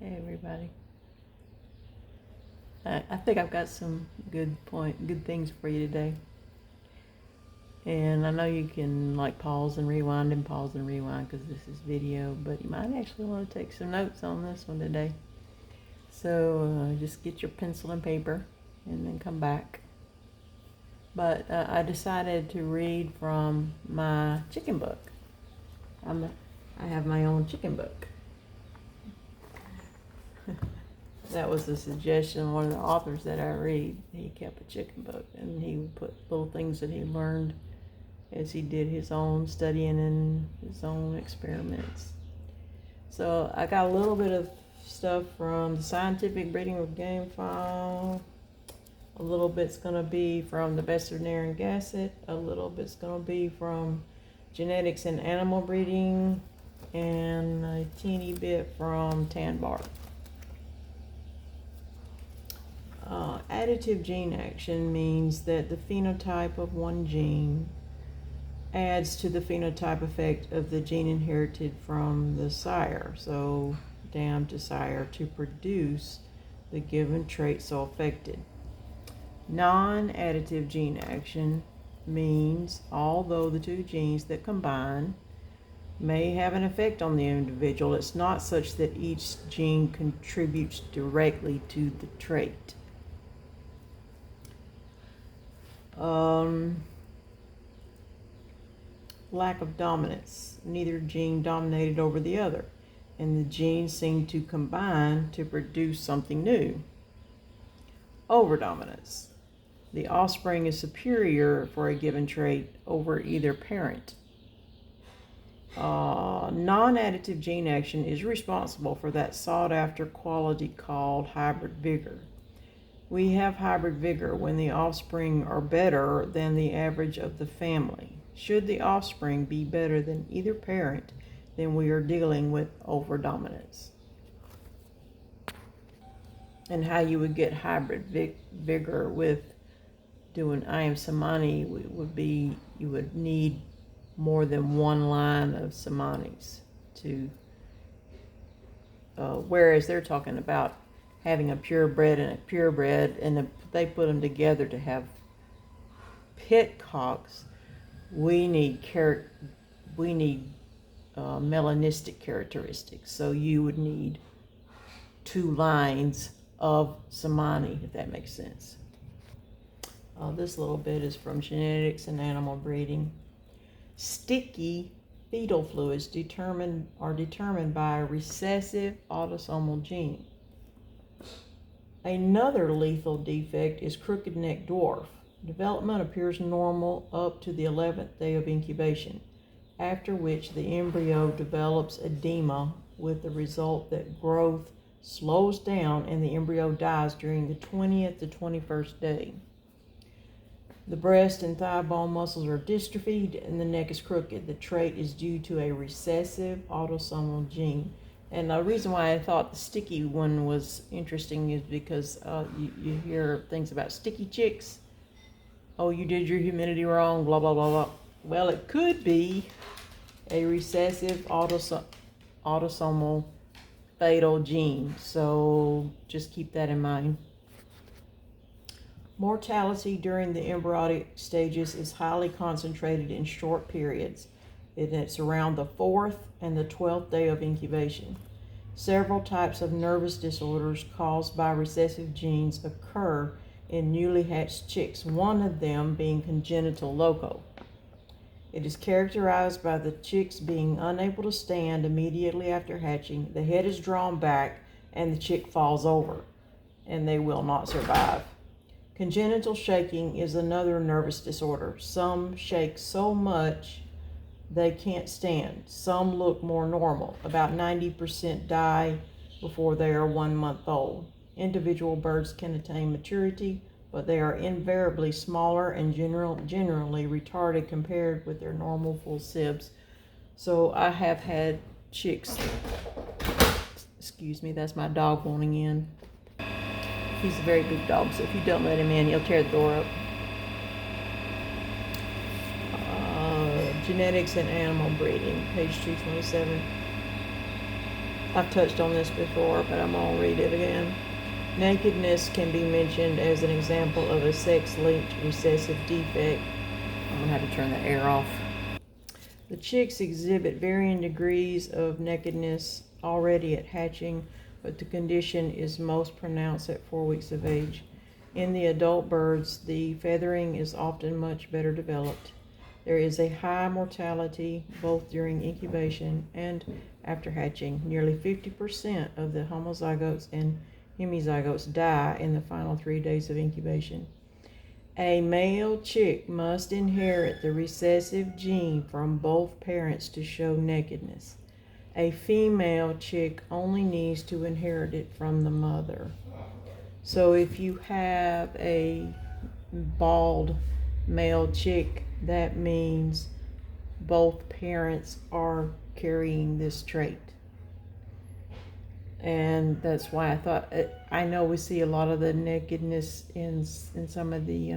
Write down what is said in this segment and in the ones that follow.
Hey everybody. I think I've got some good things for you today. And I know you can like pause and rewind because this is video, but you might actually want to take some notes on this one today. So just get your pencil and paper and then come back. But I decided to read from my chicken book. I have my own chicken book. That was a suggestion of one of the authors that I read. He kept a chicken book, and he would put little things that he learned as he did his own studying and his own experiments. So I got a little bit of stuff from the Scientific Breeding of Game File. A little bit's going to be from the Best Veterinarian Gasset. A little bit's going to be from Genetics and Animal Breeding, and a teeny bit from Tanbark. Additive gene action means that the phenotype of one gene adds to the phenotype effect of the gene inherited from the sire, so down to sire, to produce the given trait so affected. Non-additive gene action means although the two genes that combine may have an effect on the individual, it's not such that each gene contributes directly to the trait. Lack of dominance. Neither gene dominated over the other, and the genes seem to combine to produce something new. Overdominance. The offspring is superior for a given trait over either parent. Non-additive gene action is responsible for that sought-after quality called hybrid vigor. We have hybrid vigor when the offspring are better than the average of the family. Should the offspring be better than either parent, then we are dealing with overdominance. And how you would get hybrid vigor with doing IM Samani would be you would need more than one line of Samanis to, whereas they're talking about having a purebred and a purebred, and they put them together to have pit cocks. We need melanistic characteristics, so you would need two lines of Samani, if that makes sense. This little bit is from Genetics and Animal Breeding. Sticky fetal fluids are determined by a recessive autosomal gene. Another lethal defect is crooked neck dwarf. Development appears normal up to the 11th day of incubation, after which the embryo develops edema with the result that growth slows down and the embryo dies during the 20th to 21st day. The breast and thigh bone muscles are dystrophied and the neck is crooked. The trait is due to a recessive autosomal gene. And the reason why I thought the sticky one was interesting is because you hear things about sticky chicks. Oh, you did your humidity wrong, blah, blah, blah, blah. Well, it could be a recessive autosomal fatal gene. So just keep that in mind. Mortality during the embryonic stages is highly concentrated in short periods. It's around the 4th and the 12th day of incubation. Several types of nervous disorders caused by recessive genes occur in newly hatched chicks, one of them being congenital loco. It is characterized by the chicks being unable to stand immediately after hatching. The head is drawn back and the chick falls over, and they will not survive. Congenital shaking is another nervous disorder. Some shake so much they can't stand. Some look more normal. About 90% die before they are 1 month old. Individual birds can attain maturity, but they are invariably smaller and generally retarded compared with their normal full sibs. So I have had chicks, excuse me, that's my dog wanting in. He's a very big dog, so if you don't let him in, he'll tear the door up. Genetics and Animal Breeding, page 227. I've touched on this before, but I'm going to read it again. Nakedness can be mentioned as an example of a sex-linked recessive defect. I'm going to have to turn the air off. The chicks exhibit varying degrees of nakedness already at hatching, but the condition is most pronounced at 4 weeks of age. In the adult birds, the feathering is often much better developed. There is a high mortality both during incubation and after hatching. Nearly 50% of the homozygotes and hemizygotes die in the final 3 days of incubation. A male chick must inherit the recessive gene from both parents to show nakedness. A female chick only needs to inherit it from the mother. So if you have a bald male chick, that means both parents are carrying this trait. And that's why I thought, I know we see a lot of the nakedness in some of the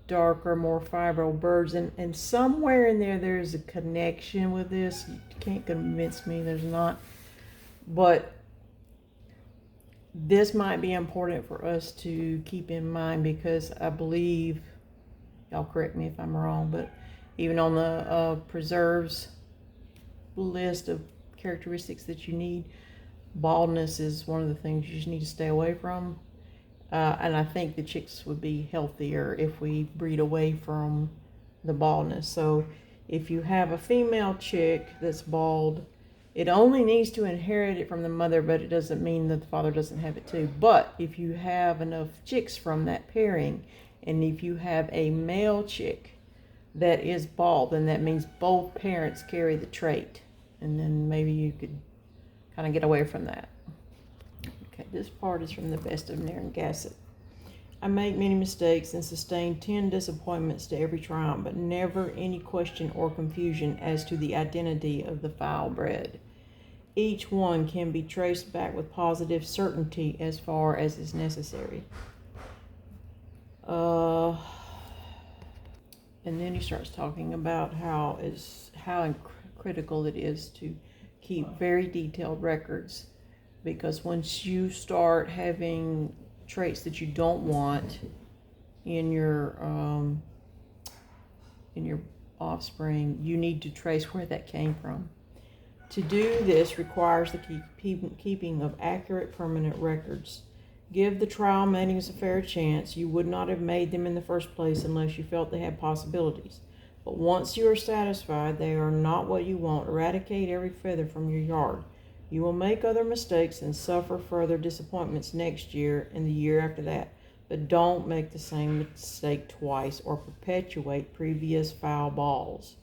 darker, more fibro birds, and somewhere in there's a connection with this. You can't convince me there's not, but this might be important for us to keep in mind, because I believe, y'all correct me if I'm wrong, but even on the preserves list of characteristics that you need, baldness is one of the things you just need to stay away from. And I think the chicks would be healthier if we breed away from the baldness. So if you have a female chick that's bald, it only needs to inherit it from the mother, but it doesn't mean that the father doesn't have it too. But if you have enough chicks from that pairing, and if you have a male chick that is bald, then that means both parents carry the trait. And then maybe you could kind of get away from that. Okay, this part is from the Best of Narragansett. I make many mistakes and sustain 10 disappointments to every triumph, but never any question or confusion as to the identity of the fowl bred. Each one can be traced back with positive certainty as far as is necessary. And then he starts talking about how critical it is to keep very detailed records, because once you start having traits that you don't want in your offspring, you need to trace where that came from. To do this requires the keeping of accurate permanent records. Give the trial maidens a fair chance. You would not have made them in the first place unless you felt they had possibilities. But once you are satisfied they are not what you want, eradicate every feather from your yard. You will make other mistakes and suffer further disappointments next year and the year after that. But don't make the same mistake twice or perpetuate previous foul balls.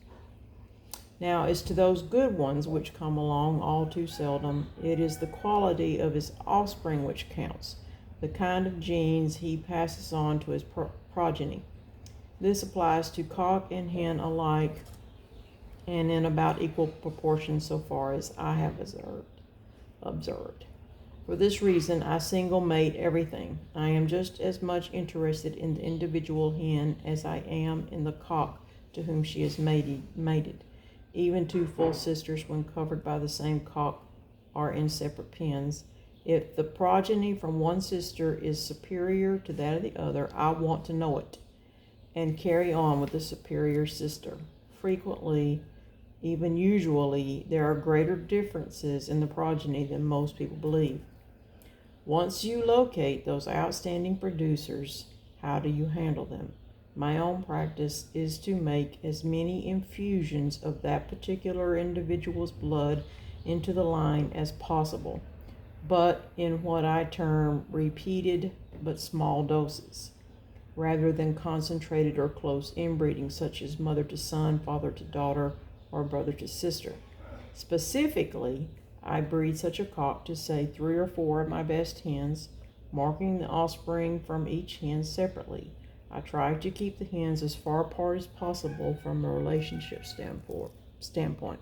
Now, as to those good ones which come along all too seldom, it is the quality of his offspring which counts, the kind of genes he passes on to his progeny. This applies to cock and hen alike, and in about equal proportion so far as I have observed. For this reason, I single mate everything. I am just as much interested in the individual hen as I am in the cock to whom she is mated. Even two full sisters, when covered by the same cock, are in separate pens. If the progeny from one sister is superior to that of the other, I want to know it, and carry on with the superior sister. Frequently, even usually, there are greater differences in the progeny than most people believe. Once you locate those outstanding producers, how do you handle them? My own practice is to make as many infusions of that particular individual's blood into the line as possible, but in what I term repeated but small doses, rather than concentrated or close inbreeding, such as mother to son, father to daughter, or brother to sister. Specifically, I breed such a cock to say 3 or 4 of my best hens, marking the offspring from each hen separately. I try to keep the hens as far apart as possible from a relationship standpoint,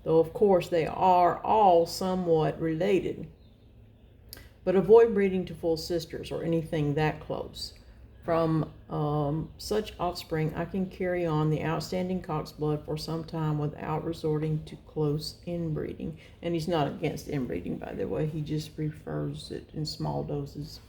though of course they are all somewhat related. But avoid breeding to full sisters or anything that close. From such offspring, I can carry on the outstanding cock's blood for some time without resorting to close inbreeding. And he's not against inbreeding, by the way. He just prefers it in small doses.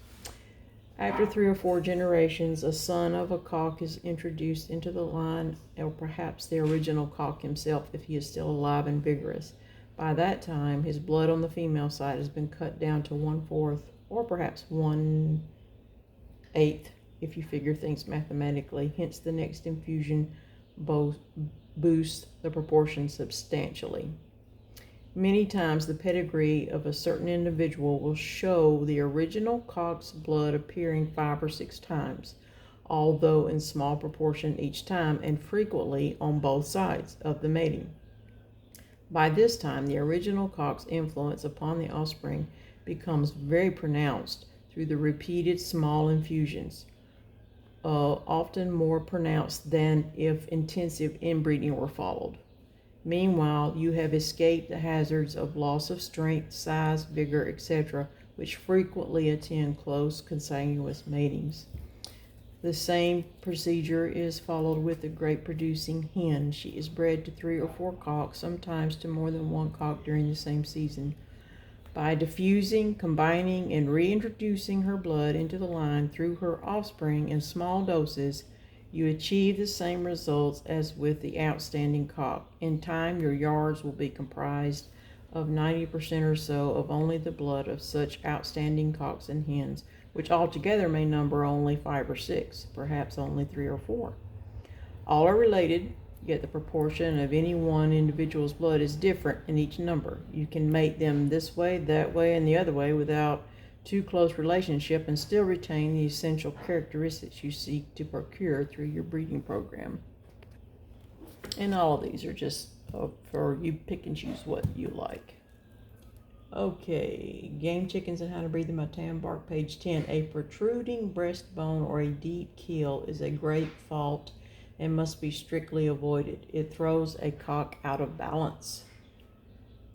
After 3 or 4 generations, a son of a cock is introduced into the line, or perhaps the original cock himself if he is still alive and vigorous. By that time, his blood on the female side has been cut down to 1/4 or perhaps 1/8 if you figure things mathematically. Hence, the next infusion boosts the proportion substantially. Many times the pedigree of a certain individual will show the original cock's blood appearing 5 or 6 times, although in small proportion each time and frequently on both sides of the mating. By this time, the original cock's influence upon the offspring becomes very pronounced through the repeated small infusions, often more pronounced than if intensive inbreeding were followed. Meanwhile, you have escaped the hazards of loss of strength, size, vigor, etc., which frequently attend close contiguous matings. The same procedure is followed with the grape-producing hen. She is bred to 3 or 4 cocks, sometimes to more than 1 cock during the same season. By diffusing, combining, and reintroducing her blood into the line through her offspring in small doses, you achieve the same results as with the outstanding cock. In time, your yards will be comprised of 90% or so of only the blood of such outstanding cocks and hens, which altogether may number only 5 or 6, perhaps only 3 or 4. All are related, yet the proportion of any one individual's blood is different in each number. You can mate them this way, that way, and the other way without too close relationship and still retain the essential characteristics you seek to procure through your breeding program. And all of these are just for you pick and choose what you like. Okay, game chickens and how to breed them by Tam Bark, page 10. A protruding breastbone or a deep keel is a great fault and must be strictly avoided. It throws a cock out of balance.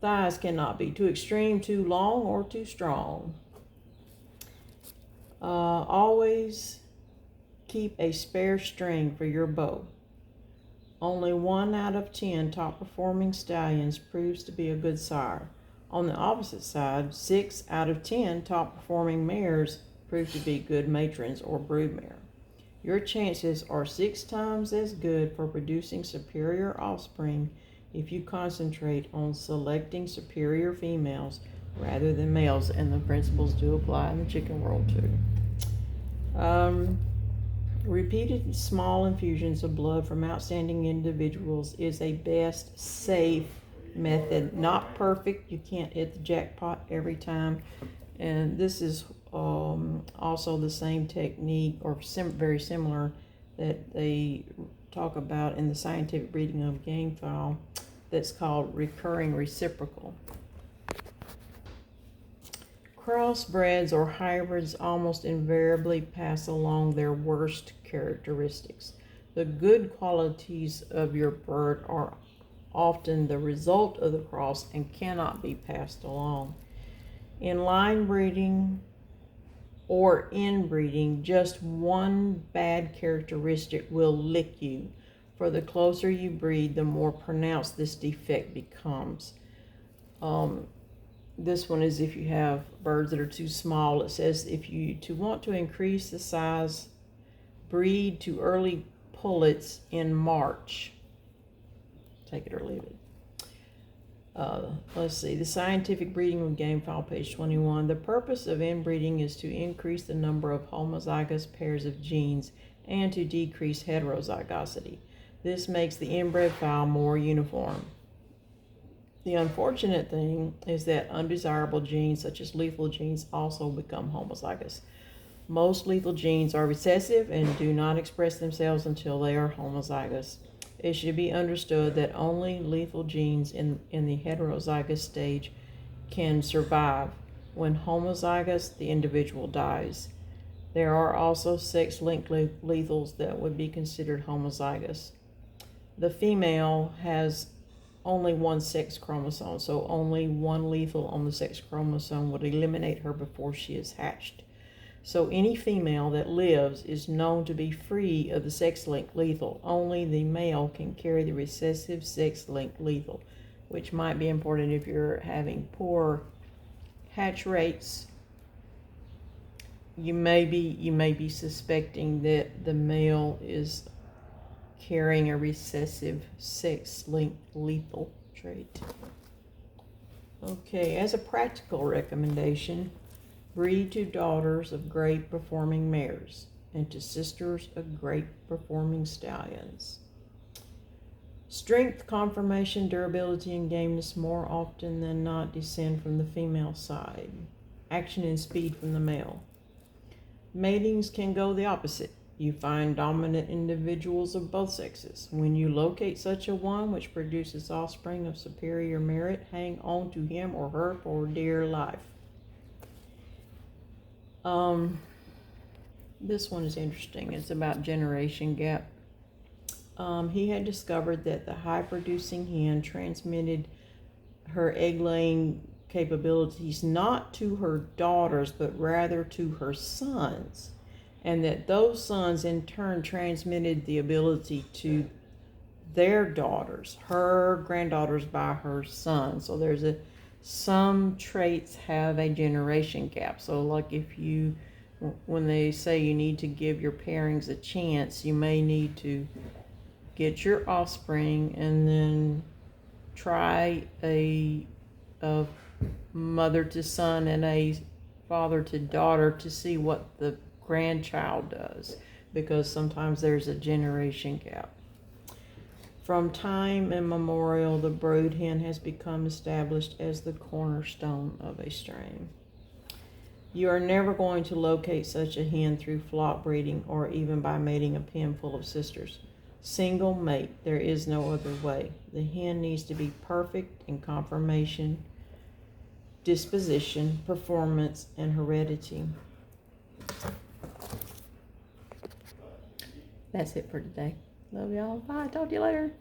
Thighs cannot be too extreme, too long, or too strong. Always keep a spare string for your bow. Only 1 out of 10 top performing stallions proves to be a good sire. On the opposite side, 6 out of 10 top performing mares prove to be good matrons or broodmare. Your chances are 6 times as good for producing superior offspring if you concentrate on selecting superior females rather than males, and the principles do apply in the chicken world too. Repeated small infusions of blood from outstanding individuals is a best safe method. Not perfect, you can't hit the jackpot every time, and this is also the same technique or very similar that they talk about in the scientific breeding of game fowl that's called recurring reciprocal. Crossbreds or hybrids almost invariably pass along their worst characteristics. The good qualities of your bird are often the result of the cross and cannot be passed along. In line breeding or inbreeding, just one bad characteristic will lick you. For the closer you breed, the more pronounced this defect becomes. This one is if you have birds that are too small. It says if you want to increase the size, breed to early pullets in March. Take it or leave it. Let's see, the scientific breeding of game fowl, page 21. The purpose of inbreeding is to increase the number of homozygous pairs of genes and to decrease heterozygosity. This makes the inbred fowl more uniform. The unfortunate thing is that undesirable genes, such as lethal genes, also become homozygous. Most lethal genes are recessive and do not express themselves until they are homozygous. It should be understood that only lethal genes in the heterozygous stage can survive. When homozygous, the individual dies. There are also sex-linked lethals that would be considered homozygous. The female has only 1 sex chromosome, so only 1 lethal on the sex chromosome would eliminate her before she is hatched. So any female that lives is known to be free of the sex-linked lethal. Only the male can carry the recessive sex-linked lethal, which might be important if you're having poor hatch rates. You may be suspecting that the male is carrying a recessive sex-linked lethal trait. Okay, as a practical recommendation, breed to daughters of great performing mares and to sisters of great performing stallions. Strength, conformation, durability, and gameness more often than not descend from the female side. Action and speed from the male. Matings can go the opposite. You find dominant individuals of both sexes. When you locate such a one which produces offspring of superior merit, hang on to him or her for dear life. This one is interesting. It's about generation gap. He had discovered that the high-producing hen transmitted her egg-laying capabilities not to her daughters, but rather to her sons, and that those sons in turn transmitted the ability to their daughters, her granddaughters by her sons. So some traits have a generation gap. So like when they say you need to give your pairings a chance, you may need to get your offspring and then try a mother to son and a father to daughter to see what the grandchild does, because sometimes there's a generation gap. From time immemorial, the brood hen has become established as the cornerstone of a strain. You are never going to locate such a hen through flock breeding or even by mating a pen full of sisters. Single mate, there is no other way. The hen needs to be perfect in conformation, disposition, performance, and heredity. That's it for today. Love y'all. Bye. Talk to you later.